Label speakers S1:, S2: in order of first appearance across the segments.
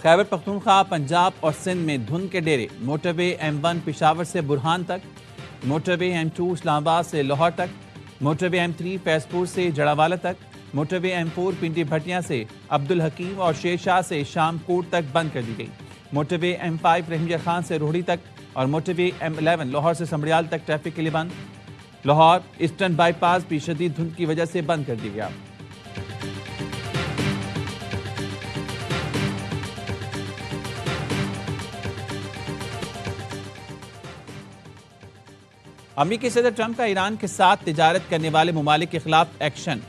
S1: خیبر پختونخوا، پنجاب اور سندھ میں دھند کے ڈیرے۔ موٹر وے M1 پشاور سے برہان تک، موٹر وے M2 اسلام آباد سے لاہور تک، موٹر وے M3 فیض پور سے جڑاوالا تک، موٹر وے M4 پنڈی بھٹیاں سے عبدالحکیم اور شیر شاہ سے شام کوٹ تک بند کر دی گئی۔ موٹر وے M5 رحیم خان سے روہڑی تک اور موٹر وے M11 لاہور سے سمڑیال تک ٹریفک کے لیے بند۔ لاہور ایسٹرن بائی پاس بھی شدید دھند کی وجہ سے بند کر دیا گیا۔ امریکی صدر ٹرمپ کا ایران کے ساتھ تجارت کرنے والے ممالک کے خلاف ایکشن۔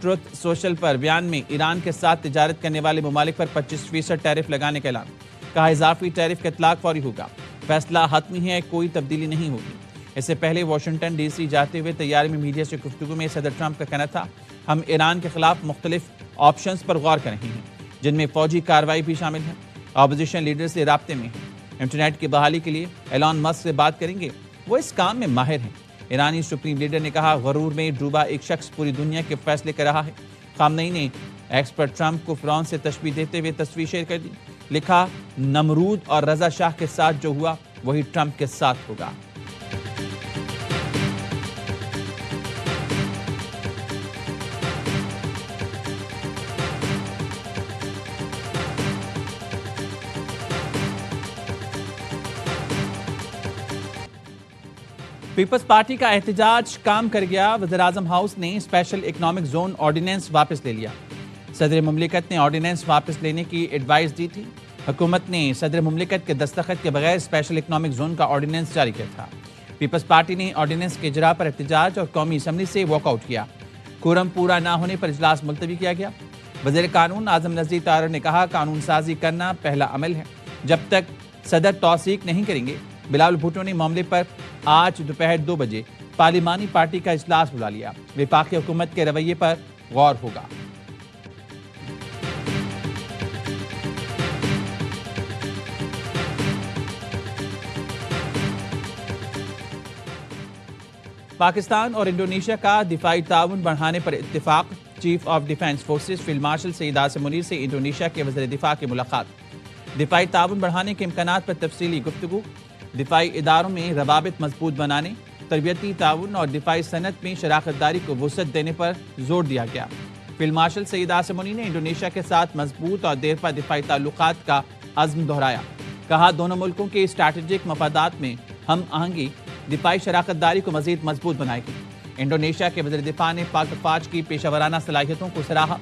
S1: ٹروتھ سوشل پر بیان میں ایران کے ساتھ تجارت کرنے والے ممالک پر 25% ٹیرف لگانے کا اعلان۔ کہا اضافی ٹیرف کا اطلاق فوری ہوگا، فیصلہ حتمی ہے، کوئی تبدیلی نہیں ہوگی۔ اس سے پہلے واشنگٹن ڈی سی جاتے ہوئے طیارے میں میڈیا سے گفتگو میں صدر ٹرمپ کا کہنا تھا، ہم ایران کے خلاف مختلف آپشنز پر غور کر رہے ہیں جن میں فوجی کارروائی بھی شامل ہے۔ اپوزیشن لیڈر سے رابطے میں ہیں، انٹرنیٹ کی بحالی کے لیے ایلان مسک سے بات کریں گے، وہ اس کام میں ماہر ہیں۔ ایرانی سپریم لیڈر نے کہا غرور میں ڈوبا ایک شخص پوری دنیا کے فیصلے کر رہا ہے۔ خامنئی نے ایکس پر ٹرمپ کو فرعون سے تشبیہ دیتے ہوئے تصویر شیئر کر دی، لکھا نمرود اور رضا شاہ کے ساتھ جو ہوا وہی ٹرمپ کے ساتھ ہوگا۔ پیپلز پارٹی کا احتجاج کام کر گیا، وزیراعظم ہاؤس نے اسپیشل اکنامک زون آرڈیننس واپس لے لیا۔ صدر مملکت نے آرڈیننس واپس لینے کی ایڈوائز دی تھی۔ حکومت نے صدر مملکت کے دستخط کے بغیر اسپیشل اکنامک زون کا آرڈیننس جاری کیا تھا۔ پیپلز پارٹی نے آرڈیننس کے اجراء پر احتجاج اور قومی اسمبلی سے واک آؤٹ کیا۔ کورم پورا نہ ہونے پر اجلاس ملتوی کیا گیا۔ وزیر قانون اعظم نذیر طائر نے کہا قانون سازی کرنا پہلا عمل ہے، جب تک صدر توثیق نہیں کریں گے۔ بلاول بھٹو نے معاملے پر آج دوپہر 2 بجے پارلیمانی پارٹی کا اجلاس بلا لیا۔ وفاقی حکومت کے رویے پر غور ہوگا۔ پاکستان اور انڈونیشیا کا دفاعی تعاون بڑھانے پر اتفاق۔ Chief of defence forces field marshal Saeed Asim Munir سے انڈونیشیا کے وزیر دفاع کی ملاقات۔ دفاعی تعاون بڑھانے کے امکانات پر تفصیلی گفتگو۔ دفاعی اداروں میں روابط مضبوط بنانے، تربیتی تعاون اور دفاعی صنعت میں شراکت داری کو وسعت دینے پر زور دیا گیا۔ فیلڈ مارشل سعید عاصم منیر نے انڈونیشیا کے ساتھ مضبوط اور دیرپا دفاعی تعلقات کا عزم دہرایا۔ کہا دونوں ملکوں کے اسٹریٹجک مفادات میں ہم آہنگی دفاعی شراکت داری کو مزید مضبوط بنائے گی۔ انڈونیشیا کے وزیر دفاع نے پاک افواج کی پیشہ ورانہ صلاحیتوں کو سراہا۔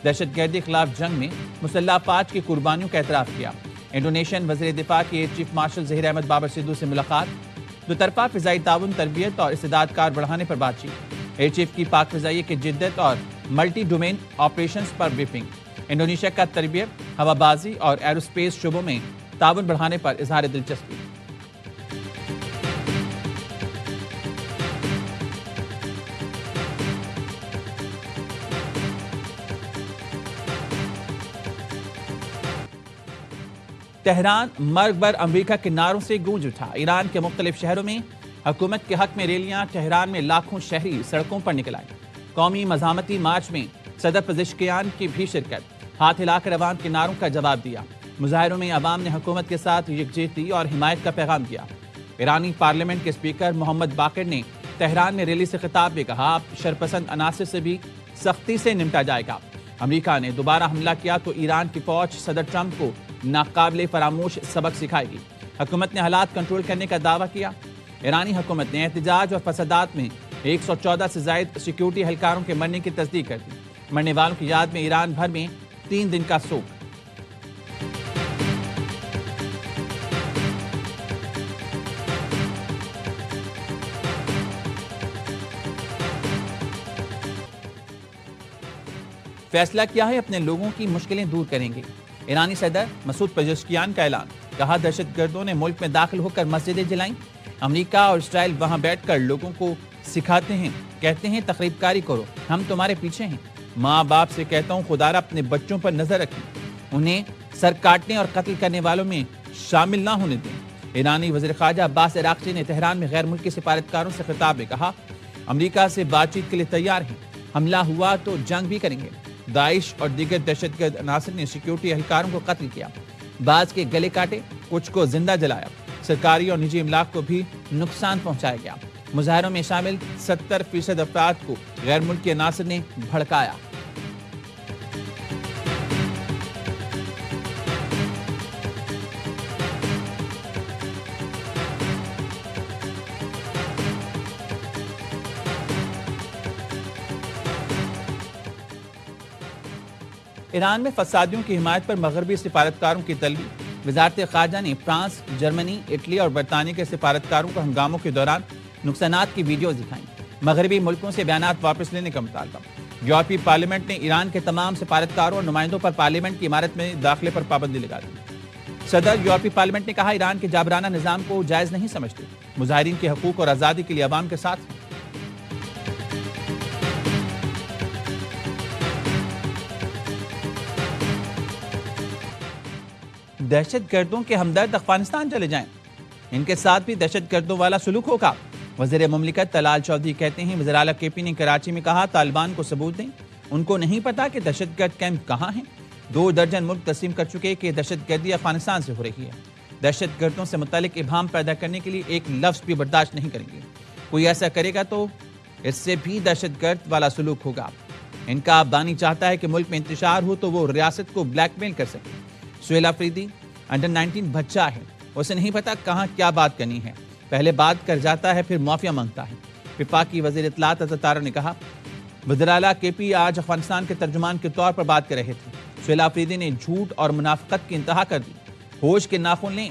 S1: دہشت گردی کے خلاف جنگ میں مسلح افواج کی قربانیوں کا اعتراف کیا۔ انڈونیشین وزیر دفاع کی air chief marshal Zaheer Ahmed Babar Sidhu سے ملاقات۔ دو طرفہ فضائی تعاون، تربیت اور استعداد کار بڑھانے پر بات چیت۔ ایئر چیف کی پاک فضائیہ کی جدت اور ملٹی ڈومین آپریشنز پر بریفنگ۔ انڈونیشیا کا تربیت، ہوا بازی اور ایروسپیس شعبوں میں تعاون بڑھانے پر اظہار دلچسپی۔ تہران مرگ بر امریکہ کے نعروں سے گونج اٹھا۔ ایران کے مختلف شہروں میں حکومت کے حق میں ریلیاں، تہران میں لاکھوں شہری سڑکوں پر نکل آئے۔ قومی مزاحمتی مارچ میں صدر پزشکیان کی بھی شرکت۔ ہاتھ ہلا کر عوام کے نعروں کا جواب دیا۔ مظاہروں میں عوام نے حکومت کے ساتھ یکجہتی اور حمایت کا پیغام دیا۔ ایرانی پارلیمنٹ کے اسپیکر محمد باقر نے تہران میں ریلی سے خطاب میں کہا شرپسند عناصر سے بھی سختی سے نمٹا جائے گا۔ امریکہ نے دوبارہ حملہ کیا تو ایران کی فوج صدر ٹرمپ کو ناقابل فراموش سبق سکھائے گی۔ حکومت نے حالات کنٹرول کرنے کا دعویٰ کیا۔ ایرانی حکومت نے احتجاج اور فسادات میں 114 سے زائد سیکیورٹی اہلکاروں کے مرنے کی تصدیق کر دی۔ مرنے والوں کی یاد میں ایران بھر میں 3 دن کا سوگ۔ فیصلہ کیا ہے اپنے لوگوں کی مشکلیں دور کریں گے۔ ایرانی صدر مسعود پزشکیان کا اعلان۔ کہا دہشت گردوں نے ملک میں داخل ہو کر مسجدیں جلائیں۔ امریکہ اور اسرائیل وہاں بیٹھ کر لوگوں کو سکھاتے ہیں، کہتے ہیں تخریب کاری کرو، ہم تمہارے پیچھے ہیں۔ ماں باپ سے کہتا ہوں خدا را اپنے بچوں پر نظر رکھیں، انہیں سر کاٹنے اور قتل کرنے والوں میں شامل نہ ہونے دیں۔ ایرانی وزیر خارجہ عباس عراقچی نے تہران میں غیر ملکی سفارتکاروں سے خطاب میں کہا امریکہ سے بات چیت کے لیے تیار ہیں، حملہ ہوا تو جنگ بھی کریں گے۔ داعش اور دیگر دہشت گرد عناصر نے سیکیورٹی اہلکاروں کو قتل کیا۔ بعض کے گلے کاٹے، کچھ کو زندہ جلایا، سرکاری اور نجی املاک کو بھی نقصان پہنچایا گیا۔ مظاہروں میں شامل 70% افراد کو غیر ملکی عناصر نے بھڑکایا۔ ایران میں فسادیوں کی حمایت پر مغربی سفارتکاروں کی طلبی۔ وزارت خارجہ نے فرانس، جرمنی، اٹلی اور برطانیہ کے سفارتکاروں کو ہنگاموں کے دوران نقصانات کی ویڈیوز دکھائیں۔ مغربی ملکوں سے بیانات واپس لینے کا مطالبہ۔ یورپی پارلیمنٹ نے ایران کے تمام سفارتکاروں اور نمائندوں پر پارلیمنٹ کی عمارت میں داخلے پر پابندی لگا دی۔ صدر یورپی پارلیمنٹ نے کہا ایران کے جابرانہ نظام کو جائز نہیں سمجھتے، مظاہرین کے حقوق اور آزادی کے لیے عوام کے ساتھ ہیں۔ دہشت گردوں کے ہمدرد افغانستان چلے جائیں، ان کے ساتھ بھی دہشت گردوں والا سلوک ہوگا۔ وزیر مملکت طلال چودھری کہتے ہیں وزیر اعلیٰ کے پی نے کراچی میں کہا طالبان کو ثبوت دیں، ان کو نہیں پتا کہ دہشت گرد کیمپ کہاں ہیں۔ 2 درجن ملک تسلیم کر چکے کہ دہشت گردی افغانستان سے ہو رہی ہے۔ دہشت گردوں سے متعلق ابہام پیدا کرنے کے لیے ایک لفظ بھی برداشت نہیں کریں گے۔ کوئی ایسا کرے گا تو اس سے بھی دہشت گرد والا سلوک ہوگا۔ ان کا بانی چاہتا ہے کہ ملک میں انتشار ہو تو وہ ریاست کو بلیک میل کر سکے۔ سہیل آفریدی انڈر 19 بچہ ہے، اسے نہیں پتا کہاں کیا بات کرنی ہے، پہلے بات کر جاتا ہے پھر معافیا مانگتا ہے۔ وفاقی وزیر اطلاعات عزت تارا نے کہا وزیر اعلیٰ کے پی آج افغانستان کے ترجمان کے طور پر بات کر رہے تھے۔ سہیل آفریدی نے جھوٹ اور منافقت کی انتہا کر دی، ہوش کے ناخن لیں۔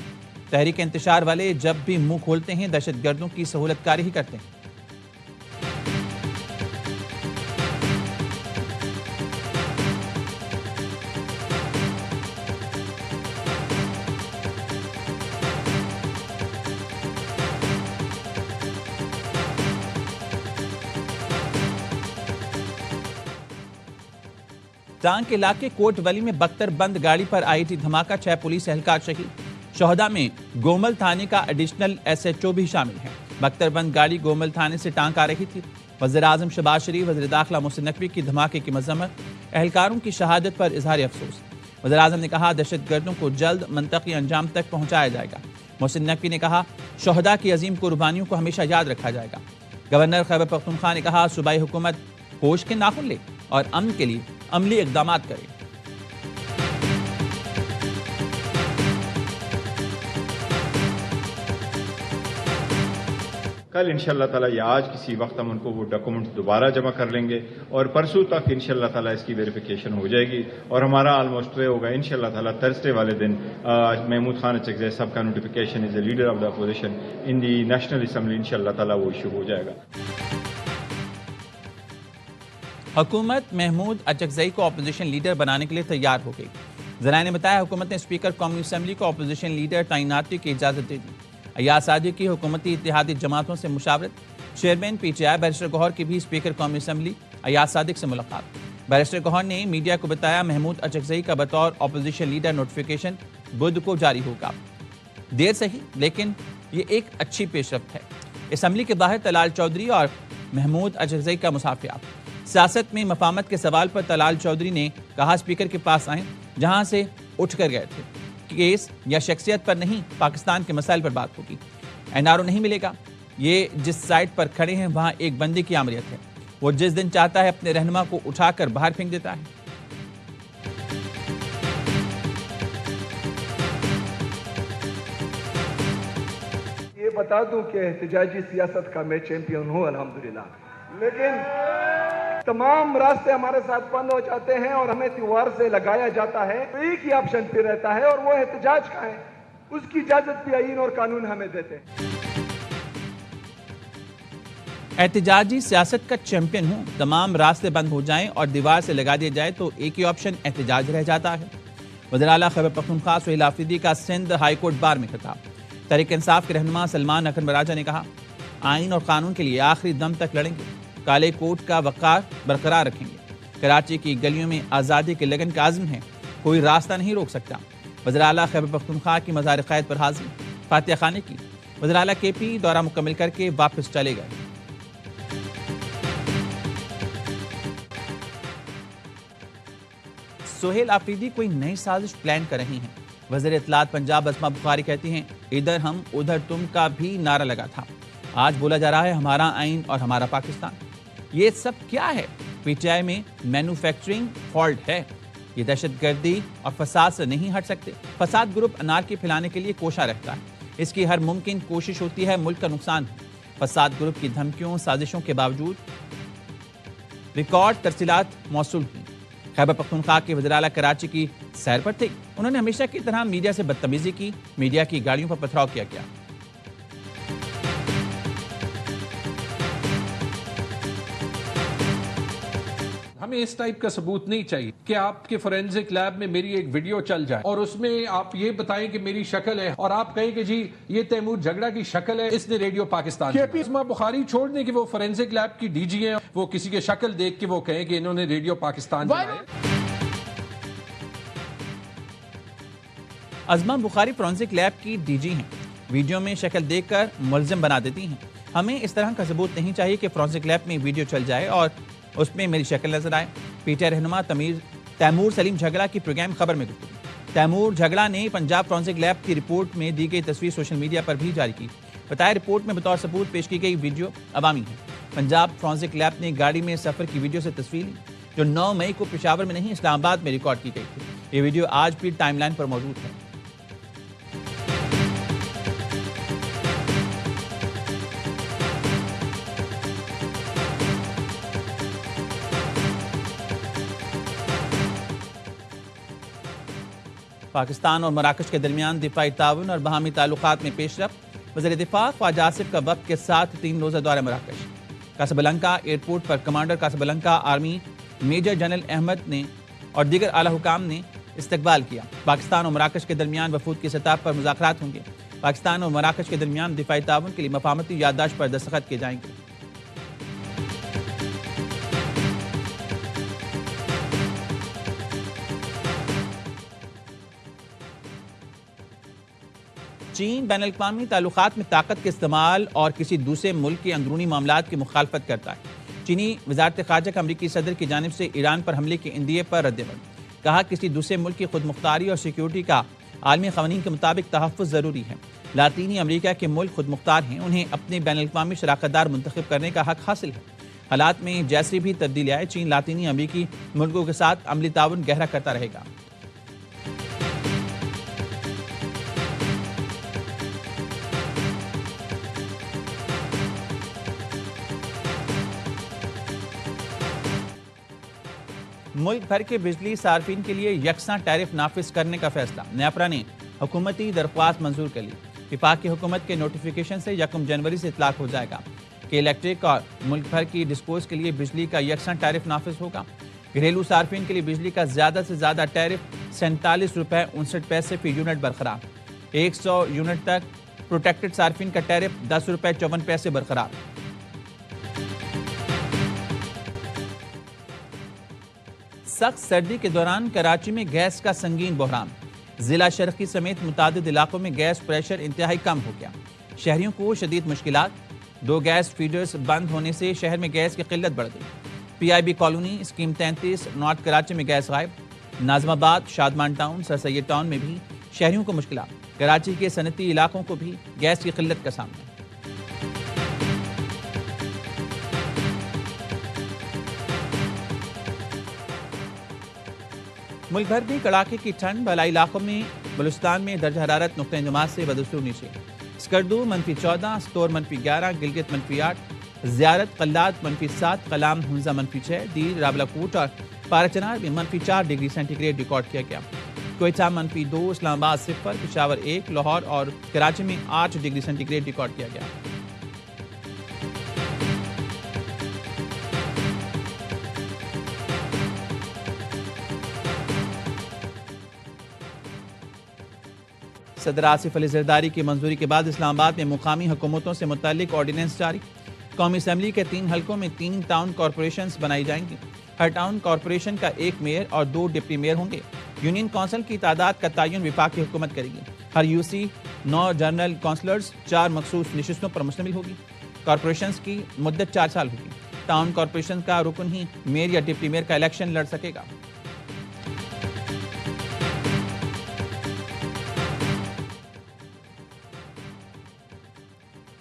S1: تحریک انتشار والے جب بھی منہ کھولتے ہیں دہشت گردوں کی سہولت کاری ہی کرتے ہیں۔ ٹانک علاقے کوٹ ولی میں بختر بند گاڑی پر آئی ٹی دھماکہ، 6 پولیس اہلکار شہید۔ شہداء میں گومل تھانے کا ایڈیشنل ایس ایچ او بھی شامل ہے۔ بختر بند گاڑی گومل تھانے سے ٹانک آ رہی تھی۔ وزیر اعظم شہباز شریف، وزیر داخلہ محسن نقوی کی دھماکے کی مذمت، اہلکاروں کی شہادت پر اظہار افسوس۔ وزیر اعظم نے کہا دہشت گردوں کو جلد منطقی انجام تک پہنچایا جائے گا۔ محسن نقوی نے کہا شہداء کی عظیم قربانیوں کو ہمیشہ یاد رکھا جائے گا۔ گورنر خیبر پختونخوا نے کہا صوبائی حکومت ہوش کے ناخن لے اور امن کے لیے عملی اقدامات کرے۔
S2: کل انشاءاللہ تعالیٰ یا آج کسی وقت ہم ان کو وہ ڈاکومنٹس دوبارہ جمع کر لیں گے اور پرسوں تک انشاءاللہ تعالیٰ اس کی ویریفیکیشن ہو جائے گی اور ہمارا آلموسٹ ہوگا انشاءاللہ تعالیٰ تھرسڈے والے دن محمود خان اچکزئی صاحب کا notification is a leader of the opposition in the national assembly انشاءاللہ تعالیٰ وہ ایشو ہو جائے گا۔
S1: حکومت محمود اچکزئی کو اپوزیشن لیڈر بنانے کے لیے تیار ہو گئی۔ ذرائع نے بتایا حکومت نے اسپیکر قومی اسمبلی کو اپوزیشن لیڈر تعیناتی کی اجازت دے دی۔ ایاز صادق کی حکومتی اتحادی جماعتوں سے مشاورت، chairman P T I barrister Gohar کی بھی اسپیکر قومی اسمبلی ایاز صادق سے ملاقات۔ بیرسٹر گوہر نے میڈیا کو بتایا محمود اچکزئی کا بطور اپوزیشن لیڈر نوٹیفیکیشن بدھ کو جاری ہوگا۔ دیر صحیح لیکن یہ ایک اچھی پیش رفت ہے۔ اسمبلی کے باہر طلال چودھری اور محمود اچکزئی کا مصافحہ۔ سیاست میں مفاہمت کے سوال پر طلال چودھری نے کہا اسپیکر کے پاس آئیں جہاں سے اٹھ کر گئے تھے، کیس یا شخصیت پر نہیں پاکستان کے مسائل پر بات ہوگی۔ این آر او نہیں ملے گا، یہ جس سائٹ پر کھڑے ہیں وہاں ایک بندے کی آمریت ہے، وہ جس دن چاہتا ہے اپنے رہنما کو اٹھا کر باہر پھینک دیتا ہے۔
S3: یہ بتا دوں کہ احتجاجی سیاست کا میں چیمپئن ہوں الحمدللہ، لیکن تمام راستے ہمارے ساتھ بند ہو جاتے ہیں اور ہمیں تیوہار سے لگایا جاتا ہے، تو ایک ہی آپشن پہ رہتا ہے اور وہ احتجاج کا ہے، اس کی اجازت بھی آئین اور قانون ہمیں دیتے ہیں۔
S1: احتجاجی سیاست کا چیمپئن ہوں، تمام راستے بند ہو جائیں اور دیوار سے لگا دیا جائے تو ایک ہی آپشن احتجاج رہ جاتا ہے۔ وزیر اعلیٰ خیبر پختونخوا سہیل آفریدی کا سندھ ہائی کورٹ بار میں خطاب۔ تحریک انصاف کے رہنما سلمان اکرم براجہ نے کہا آئین اور قانون کے لیے آخری دم تک لڑیں گے، کالے کوٹ کا وقار برقرار رکھیں گے۔ کراچی کی گلیوں میں آزادی کے لگن کا عزم ہے، کوئی راستہ نہیں روک سکتا۔ وزیر اعلیٰ خیبر پختونخوا کی مزار قائد پر حاضری، فاتحہ خانے کی۔ وزیر اعلیٰ کے پی دورہ مکمل کر کے واپس چلے گئے۔ سہیل آفریدی کوئی نئی سازش پلان کر رہی ہیں۔ وزیر اطلاعات پنجاب اسما بخاری کہتی ہیں ادھر ہم ادھر تم کا بھی نعرہ لگا تھا، آج بولا جا رہا ہے ہمارا آئین اور ہمارا پاکستان۔ یہ سب کیا ہے؟ پی ٹی آئی میں مینوفیکچرنگ فالٹ ہے، یہ دہشت گردی اور فساد سے نہیں ہٹ سکتے۔ فساد گروپ انارکی پھیلانے کے لیے کوشاں رہتا ہے، اس کی ہر ممکن کوشش ہوتی ہے ملک کا نقصان ہو۔ فساد گروپ کی دھمکیوں سازشوں کے باوجود ریکارڈ ترسیلات موصول ہوئی۔ خیبر پختونخوا کے وزیر اعلیٰ کراچی کی سیر پر تھے، انہوں نے ہمیشہ کی طرح میڈیا سے بدتمیزی کی، میڈیا کی گاڑیوں پر پتھراؤ کیا گیا۔
S4: ہمیں اس ٹائپ کا ثبوت نہیں چاہیے کہ آپ کے فورینزک لیب میں میری ایک ویڈیو چل جائے اور اس میں آپ یہ بتائیں کہ میری شکل ہے اور آپ کہیں کہ جی یہ تیمور جھگڑا کی شکل ہے، اس نے ریڈیو پاکستان کے پی اسما بخاری چھوڑ دیں کہ وہ فورینزک لیب کی ڈی جی ہیں، وہ کسی کے شکل دیکھ کے وہ کہیں کہ انہوں نے ریڈیو پاکستان
S1: اسما بخاری فورینزک لیب کی ڈی جی ہیں، ویڈیو میں شکل دیکھ کر ملزم بنا دیتی ہیں۔ ہمیں اس طرح کا ثبوت نہیں چاہیے کہ فورینزک لیب میں ویڈیو چل جائے اور اس میں میری شکل نظر آئے۔ پی ٹی آئی رہنما تیمور سلیم جھگڑا کی پروگرام خبر میں گفتگو۔ تیمور جھگڑا نے پنجاب فورینزک لیب کی رپورٹ میں دی گئی تصویر سوشل میڈیا پر بھی جاری کی، بتایا رپورٹ میں بطور ثبوت پیش کی گئی ویڈیو عوامی ہے۔ پنجاب فورینزک لیب نے گاڑی میں سفر کی ویڈیو سے تصویر لی جو 9 مئی کو پشاور میں نہیں اسلام آباد میں ریکارڈ کی گئی تھی۔ یہ ویڈیو آج بھی ٹائم لائن پر موجود ہے۔ پاکستان اور مراکش کے درمیان دفاعی تعاون اور باہمی تعلقات میں پیش رفت۔ وزیر دفاع خواجہ آصف کا وفد کے ساتھ 3 روزہ دورہ مراکش۔ کاسابلنکا ایئرپورٹ پر commander Casablanca army major general Ahmed نے اور دیگر اعلی حکام نے استقبال کیا۔ پاکستان اور مراکش کے درمیان وفود کی سطح پر مذاکرات ہوں گے۔ پاکستان اور مراکش کے درمیان دفاعی تعاون کے لیے مفاہمتی یادداشت پر دستخط کیے جائیں گے۔ چین بین الاقوامی تعلقات میں طاقت کے استعمال اور کسی دوسرے ملک کے اندرونی معاملات کی مخالفت کرتا ہے۔ چینی وزارت خارجہ کا امریکی صدر کی جانب سے ایران پر حملے کے اندیے پر رد عمل، کہا کسی دوسرے ملک کی خود مختاری اور سیکیورٹی کا عالمی قوانین کے مطابق تحفظ ضروری ہے۔ لاطینی امریکہ کے ملک خود مختار ہیں، انہیں اپنے بین الاقوامی شراکت دار منتخب کرنے کا حق حاصل ہے۔ حالات میں جیسے بھی تبدیلی آئے، چین لاطینی امریکی ملکوں کے ساتھ عملی تعاون گہرا کرتا رہے گا۔ ملک بھر کے بجلی صارفین کے لیے یکساں ٹیرف نافذ کرنے کا فیصلہ، نیپرا نے حکومتی درخواست منظور کر لی۔ وفاق کی حکومت کے نوٹیفیکیشن سے 1 جنوری سے اطلاق ہو جائے گا کہ الیکٹرک اور ملک بھر کی ڈسپوز کے لیے بجلی کا یکساں ٹیرف نافذ ہوگا۔ گھریلو صارفین کے لیے بجلی کا زیادہ سے زیادہ ٹیرف 47 روپے 59 پیسے فی یونٹ برقرار، 100 یونٹ تک پروٹیکٹڈ صارفین کا ٹیرف 10 روپے 54 پیسے برقرار۔ سخت سردی کے دوران کراچی میں گیس کا سنگین بحران، ضلع شرقی سمیت متعدد علاقوں میں گیس پریشر انتہائی کم ہو گیا، شہریوں کو شدید مشکلات۔ 2 گیس فیڈرز بند ہونے سے شہر میں گیس کی قلت بڑھ گئی۔ P I B colony, scheme 33 north Karachi میں گیس غائب۔ ناظم آباد، شادمان ٹاؤن، سر سید ٹاؤن میں بھی شہریوں کو مشکلات۔ کراچی کے صنعتی علاقوں کو بھی گیس کی قلت کا سامنا۔ ملک بھر بھی کڑاکے کی ٹھنڈ، بالائی علاقوں میں بلوچستان میں درجہ حرارت نقطہ انجماد سے بدستور نیچے۔ اسکردو -14، ستور -11، گلگت -8، زیارت قلات -7، قلام ہنزہ -6، دیر رابلہ کوٹ اور پارچنار میں -4 ڈگری سینٹی گریڈ ریکارڈ کیا گیا۔ کوئٹہ -2، اسلام آباد 0، پشاور 1، لاہور اور کراچی میں 8 ڈگری سینٹی گریڈ ریکارڈ کیا گیا۔ صدر آصف علی زرداری کی منظوری کے بعد اسلام آباد میں مقامی حکومتوں سے متعلق آرڈیننس جاری۔ قومی اسمبلی کے 3 حلقوں میں 3 ٹاؤن کارپوریشنز بنائی جائیں گی۔ ہر ٹاؤن کارپوریشن کا 1 میئر اور 2 ڈپٹی میئر ہوں گے۔ یونین کونسل کی تعداد کا تعین وفاقی حکومت کرے گی۔ ہر یو سی 9 جنرل کونسلرز 4 مخصوص نشستوں پر مشتمل ہوگی۔ کارپوریشنز کی مدت 4 سال ہوگی۔ ٹاؤن کارپوریشن کا رکن ہی میئر یا ڈپٹی میئر کا الیکشن لڑ سکے گا۔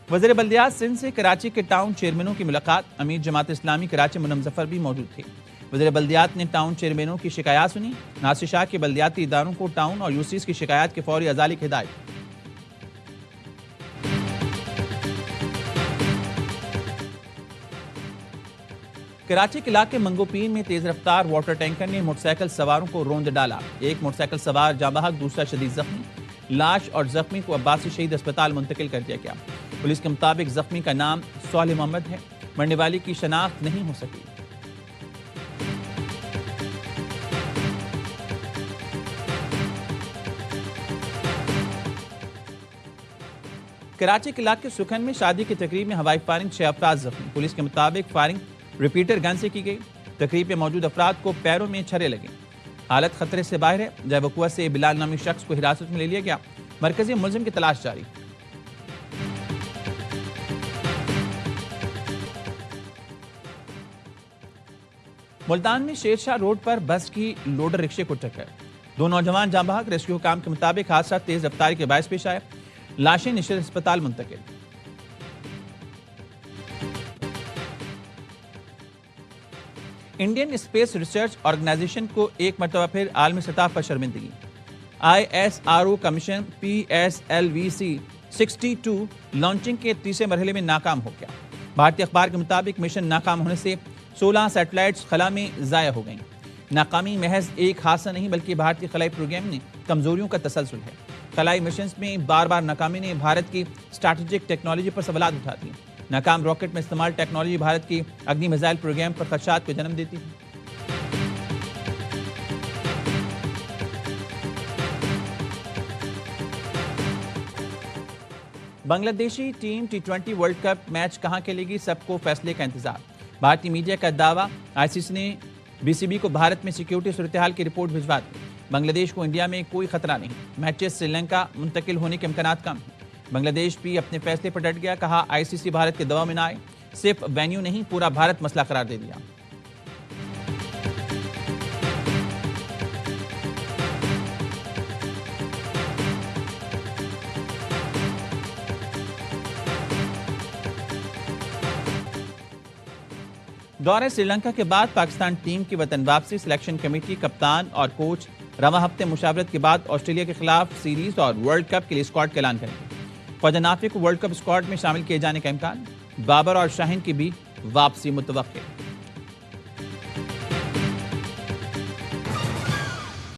S1: وزیر بلدیات سندھ سے کراچی کے ٹاؤن چیئرمینوں کی ملاقات، امیر جماعت اسلامی کراچی منم ظفر بھی موجود تھے۔ وزیر بلدیات نے ٹاؤن چیئرمینوں کی شکایات سنی، ناصر شاہ کے بلدیاتی اداروں کو ٹاؤن اور یوسیز کی شکایات کے فوری ازالے کی ہدایت۔ کراچی کے علاقے منگوپیر میں تیز رفتار واٹر ٹینکر نے موٹر سائیکل سواروں کو روند ڈالا، ایک موٹر سائیکل سوار جاں بحق، دوسرا شدید زخمی۔ لاش اور زخمی کو عباسی شہید اسپتال منتقل کر دیا گیا۔ پولیس کے مطابق زخمی کا نام صالح محمد ہے، مرنے والی کی شناخت نہیں ہو سکی۔ کراچی کے علاقے سکھن میں شادی کی تقریب میں ہوائی فائرنگ، 6 افراد زخمی۔ پولیس کے مطابق فائرنگ ریپیٹر گن سے کی گئی۔ تقریب میں موجود افراد کو پیروں میں چھرے لگے، حالت خطرے سے باہر ہے۔ جے وقوع سے بلال نامی شخص کو حراست میں لے لیا گیا، مرکزی ملزم کی تلاش جاری۔ ملتان میں شیر شاہ روڈ پر بس کی لوڈر رکشے کو ٹکر، 2 نوجوان جاں بحق۔ ریسکیو حکام کے مطابق حادثہ تیز رفتاری کے باعث پیش آیا، لاشیں نشر اسپتال منتقل۔ انڈین اسپیس ریسرچ آرگنائزیشن کو ایک مرتبہ پھر عالمی سطح پر شرمندگی۔ ISRO کا مشن PSLV-C 62 لانچنگ کے تیسرے مرحلے میں ناکام ہو گیا۔ بھارتی اخبار کے مطابق مشن ناکام ہونے سے 16 سیٹلائٹس خلا میں ضائع ہو گئیں۔ ناکامی محض ایک حادثہ نہیں بلکہ بھارتی خلائی پروگرام میں کمزوریوں کا تسلسل ہے۔ خلائی مشنز میں بار بار ناکامی نے بھارت کی اسٹریٹجک ٹیکنالوجی پر سوالات اٹھا دیے۔ ناکام راکٹ میں استعمال ٹیکنالوجی بھارت کی اگنی میزائل پروگرام پر خدشات کو جنم دیتی ہے۔ بنگلہ دیشی team T20 world cup match کہاں کھیلے گی، سب کو فیصلے کا انتظار۔ بھارتی میڈیا کا دعویٰ، ICC نے BCB کو بھارت میں سیکیورٹی صورتحال کی رپورٹ بھجوا دی۔ بنگلہ دیش کو انڈیا میں کوئی خطرہ نہیں، میچز سری لنکا منتقل ہونے کے امکانات کم ہیں۔ بنگلہ دیش بھی اپنے فیصلے پر ڈٹ گیا، کہا ICC بھارت کے دباؤ میں نہ آئے، صرف وینیو نہیں پورا بھارت مسئلہ قرار دے دیا۔ دورہ سری لنکا کے بعد پاکستان ٹیم کی وطن واپسی، سلیکشن کمیٹی، کپتان اور کوچ رواں ہفتے مشاورت کے بعد آسٹریلیا کے خلاف سیریز اور ورلڈ کپ کے لیے اسکواڈ کا اعلان کریں گے۔ خواجہ نافع کو ورلڈ کپ اسکواڈ میں شامل کیے جانے کا امکان، بابر اور شاہین کی بھی واپسی متوقع۔